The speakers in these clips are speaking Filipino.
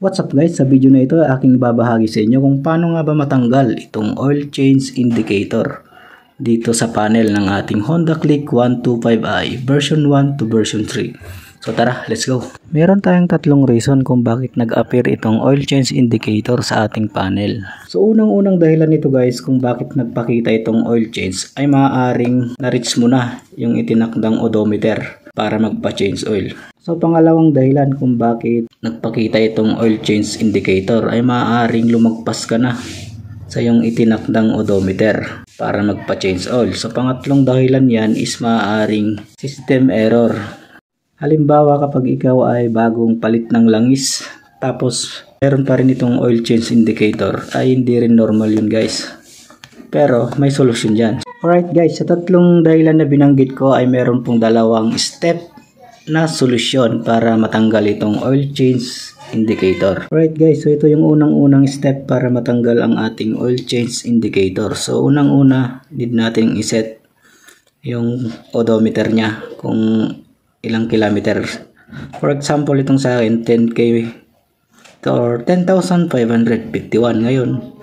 What's up guys, sa video na ito aking babahagi sa inyo kung paano nga ba matanggal itong oil change indicator dito sa panel ng ating Honda Click 125i version 1 to version 3. So tara, let's go. Meron tayong tatlong reason kung bakit nag-appear itong oil change indicator sa ating panel. So unang-unang dahilan nito guys kung bakit nagpakita itong oil change ay maaaring na-reach mo na yung itinakdang odometer para magpa-change oil. So pangalawang dahilan kung bakit nagpakita itong oil change indicator ay maaaring lumagpas ka na sa iyong itinakdang odometer para magpa-change oil. So pangatlong dahilan yan is maaaring system error. Halimbawa kapag ikaw ay bagong palit ng langis tapos meron pa rin itong oil change indicator ay hindi rin normal yun guys. Pero may solusyon dyan. Alright guys, sa tatlong dahilan na binanggit ko ay meron pong dalawang step na solusyon para matanggal itong oil change indicator. Alright guys, so ito yung unang-unang step para matanggal ang ating oil change indicator. So unang-una, need nating iset yung odometer niya kung ilang kilometer. For example, itong sa akin 10k or 10,551 ngayon.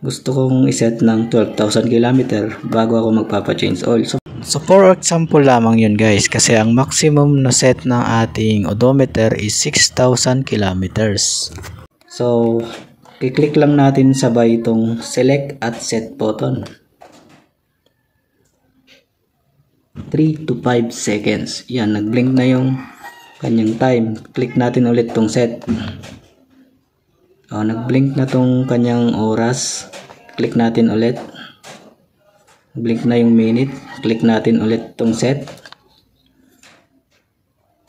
Gusto kong iset ng 12,000 km bago ako magpapa-change oil. So for example lamang yun guys, kasi ang maximum na set ng ating odometer is 6,000 kilometers. So i-click lang natin sabay itong select at set button. 3 to 5 seconds. Yan, nag-blink na yung kanyang time. Click natin ulit itong set. Nag-blink na tong kanyang oras. Click natin ulit. Blink na yung minute. Click natin ulit itong set.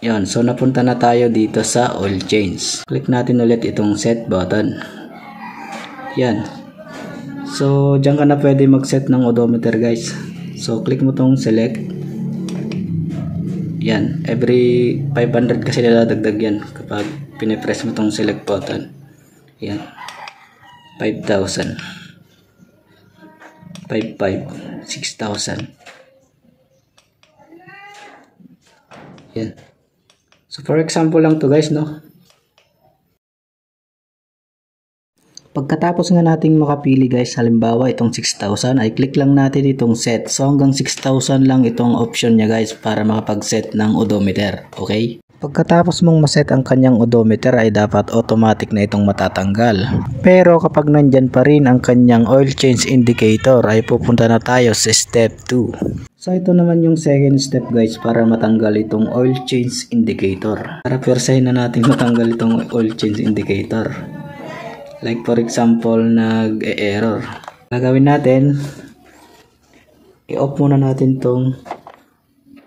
Yan, so napunta na tayo dito sa oil change. Click natin ulit itong set button. Yan. So, dyan ka na pwede mag-set ng odometer guys. So, click mo tong select. Yan, every 500 kasi niladagdag yan kapag pinipress mo tong select button. Yan, 5,000, 5,500, 6,000. Yan. So for example lang to guys, no? Pagkatapos nga nating makapili guys, halimbawa itong 6,000 ay click lang natin itong set. So hanggang 6,000 lang itong option niya guys para makapag-set ng odometer. Okay? Pagkatapos mong maset ang kanyang odometer ay dapat automatic na itong matatanggal. Pero kapag nandyan pa rin ang kanyang oil change indicator ay pupunta na tayo sa step 2. So ito naman yung second step guys para matanggal itong oil change indicator. Para persahin na natin matanggal itong oil change indicator. Like for example, nag-error. Gagawin natin, i-off muna natin tong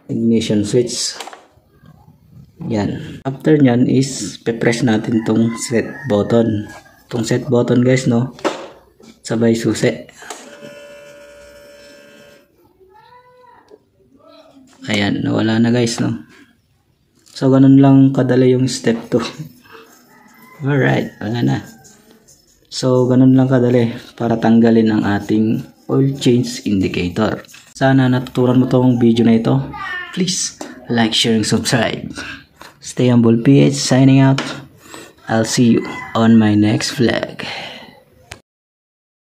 ignition switch. Yan. After nyan is pe-press natin tong set button. Tong set button guys, no? Sabay susi. Ayan, nawala na guys, no? So ganun lang kadali yung step 2. Alright, wala na. So, ganun lang kadali para tanggalin ang ating oil change indicator. Sana natutunan mo tong video na ito. Please like, share, and subscribe. Stay humble PH signing out. I'll see you on my next vlog.